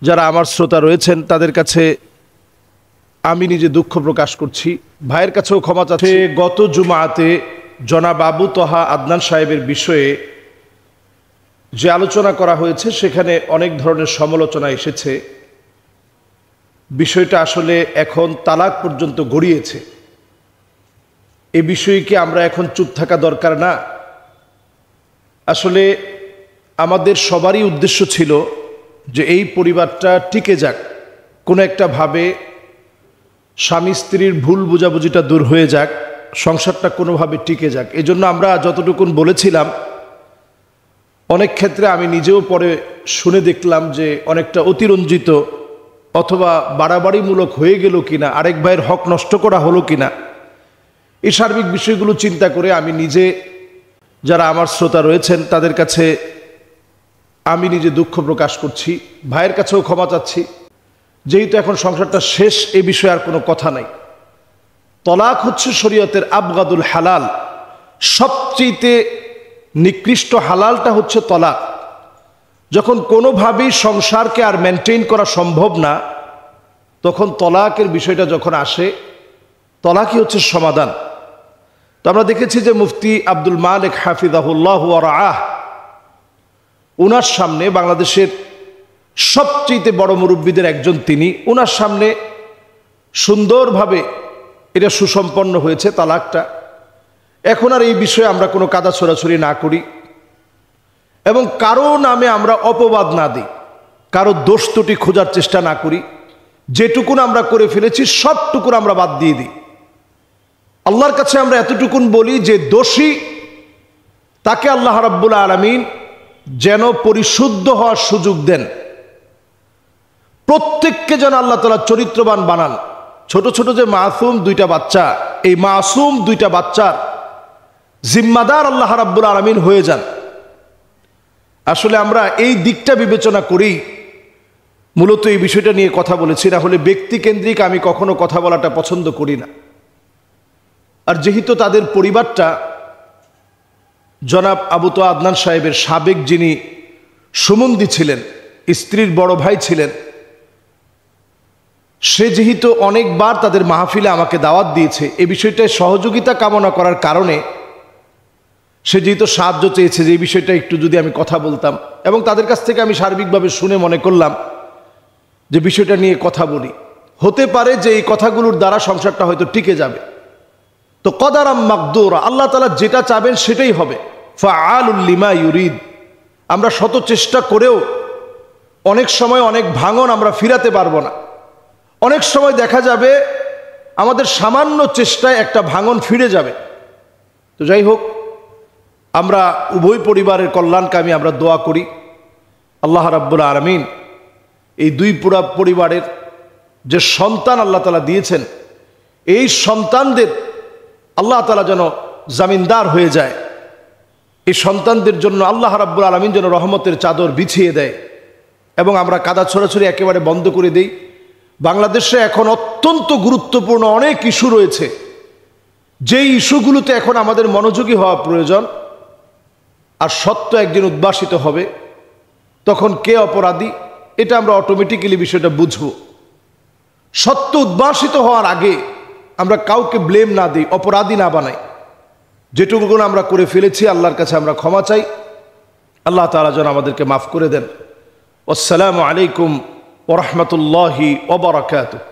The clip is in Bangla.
যারা আমার শ্রোতা রয়েছেন তাদের কাছে আমি নিজে দুঃখ প্রকাশ করছি, ভাইয়ের কাছেও ক্ষমা চাচ্ছি। গত জুমাতে জনাব আবু তহা আদনান সাহেবের বিষয়ে যে আলোচনা করা হয়েছে সেখানে অনেক ধরনের সমালোচনা এসেছে। বিষয়টা আসলে এখন তালাক পর্যন্ত গড়িয়েছে। এ বিষয়ে কি আমরা এখন চুপ থাকা দরকার না? আসলে আমাদের সবারই উদ্দেশ্য ছিল যে এই পরিবারটা টিকে যাক, কোনো একটা ভাবে স্বামী স্ত্রীর ভুল বোঝাবুঝিটা দূর হয়ে যাক, সংসারটা কোনোভাবে টিকে যাক। এজন্য আমরা যতটুকুন বলেছিলাম, অনেক ক্ষেত্রে আমি নিজেও পরে শুনে দেখলাম যে অনেকটা অতিরঞ্জিত অথবা বাড়াবাড়িমূলক হয়ে গেল কিনা, আরেক ভাইয়ের হক নষ্ট করা হলো কিনা, এই সার্বিক বিষয়গুলো চিন্তা করে আমি নিজে, যারা আমার শ্রোতা রয়েছেন তাদের কাছে আমি নিজে দুঃখ প্রকাশ করছি, ভাইয়ের কাছেও ক্ষমা চাচ্ছি। যেহেতু এখন সংসারটা শেষ, এ বিষয়ে আর কোনো কথা নাই। তলাক হচ্ছে শরীয়তের আবগাদুল হালাল, সবচেয়ে নিকৃষ্ট হালালটা হচ্ছে তলাক। যখন কোনোভাবেই সংসারকে আর মেনটেন করা সম্ভব না, তখন তলাকের বিষয়টা যখন আসে, তলাকই হচ্ছে সমাধান। তো আমরা দেখেছি যে মুফতি আব্দুল মালিক হাফিজাহুল্লাহ ওয়া রাআহ, ওনার সামনে, বাংলাদেশের সবচেয়ে বড় মুরব্বীদের একজন তিনি, ওনার সামনে সুন্দরভাবে এটা সুসম্পন্ন হয়েছে তালাকটা। এখন আর এই বিষয়ে আমরা কোনো কাদা ছোড়াছড়ি না করি এবং কারো নামে আমরা অপবাদ না দিই, কারো দোষ ত্রুটি খোঁজার চেষ্টা না করি। যেটুকুন আমরা করে ফেলেছি সবটুকুন আমরা বাদ দিয়ে দিই। আল্লাহর কাছে আমরা এতটুকুন বলি যে দোষী তাকে আল্লাহ রাব্বুল আলামিন যেন পরিশুদ্ধ হওয়ার সুযোগ দেন, প্রত্যেককে যেন আল্লাহ তাআলা চরিত্রবান বানান। ছোট ছোট যে মাসুম দুইটা বাচ্চা, এই মাসুম দুইটা বাচ্চার জিম্মাদার আল্লাহ রাব্বুল আলামিন হয়ে যান। আসলে আমরা এই দিকটা বিবেচনা করেই মূলত এই বিষয়টা নিয়ে কথা বলেছি, না হলে ব্যক্তিকেন্দ্রিক আমি কখনো কথা বলাটা পছন্দ করি না। আর যেহেতু তাদের পরিবারটা জনাব আবু তহা আদনান সাহেবের সাবেক যিনি সুমন্দি ছিলেন, স্ত্রীর বড় ভাই ছিলেন, সে যেহেতু অনেকবার তাদের মাহফিলে আমাকে দাওয়াত দিয়েছে, এই বিষয়টায় সহযোগিতা কামনা করার কারণে সে যেহেতু সাহায্য চেয়েছে যে এই বিষয়টা একটু যদি আমি কথা বলতাম, এবং তাদের কাছ থেকে আমি সার্বিকভাবে শুনে মনে করলাম যে বিষয়টা নিয়ে কথা বলি। হতে পারে যে এই কথাগুলোর দ্বারা সংসারটা হয়তো টিকে যাবে। তো কদারাম মাকদুরা, আল্লাহ তাআলা যেটা চাবেন সেটাই হবে। ফাআলুল লিমা ইউরিদ। আমরা শত চেষ্টা করেও অনেক সময় অনেক ভাঙন আমরা ফিরাতে পারবো না। অনেক সময় দেখা যাবে আমাদের সামান্য চেষ্টায় একটা ভাঙন ফিরে যাবে। তো যাই হোক, আমরা উভয় পরিবারের কল্যাণকামী আমরা দোয়া করি, আল্লাহ রাব্বুল আলামিন এই দুই পুরা পরিবারের যে সন্তান আল্লাহ তাআলা দিয়েছেন, এই সন্তানদের আল্লাহ তাআলা যেন জামিনদার হয়ে যায়। এই সন্তানদের জন্য আল্লাহ রাব্বুল আলামিন যেন রহমতের চাদর বিছিয়ে দেয় এবং আমরা কাদা ছোড়াছড়ি একেবারে বন্ধ করে দেই। বাংলাদেশে এখন অত্যন্ত গুরুত্বপূর্ণ অনেক ইস্যু রয়েছে, যেই ইস্যুগুলোতে এখন আমাদের মনোযোগী হওয়া প্রয়োজন। আর সত্য একদিন উদ্ভাসিত হবে, তখন কে অপরাধী এটা আমরা অটোমেটিক্যালি বিষয়টা বুঝব। সত্য উদ্ভাসিত হওয়ার আগে আমরা কাউকে ব্লেম না দিই, অপরাধী না বানাই। যেটুকু আমরা করে ফেলেছি আল্লাহর কাছে আমরা ক্ষমা চাই, আল্লাহ তাআলা যেন আমাদেরকে মাফ করে দেন। আসসালামু আলাইকুম ওয়া রাহমাতুল্লাহি ওয়া বারাকাতুহু।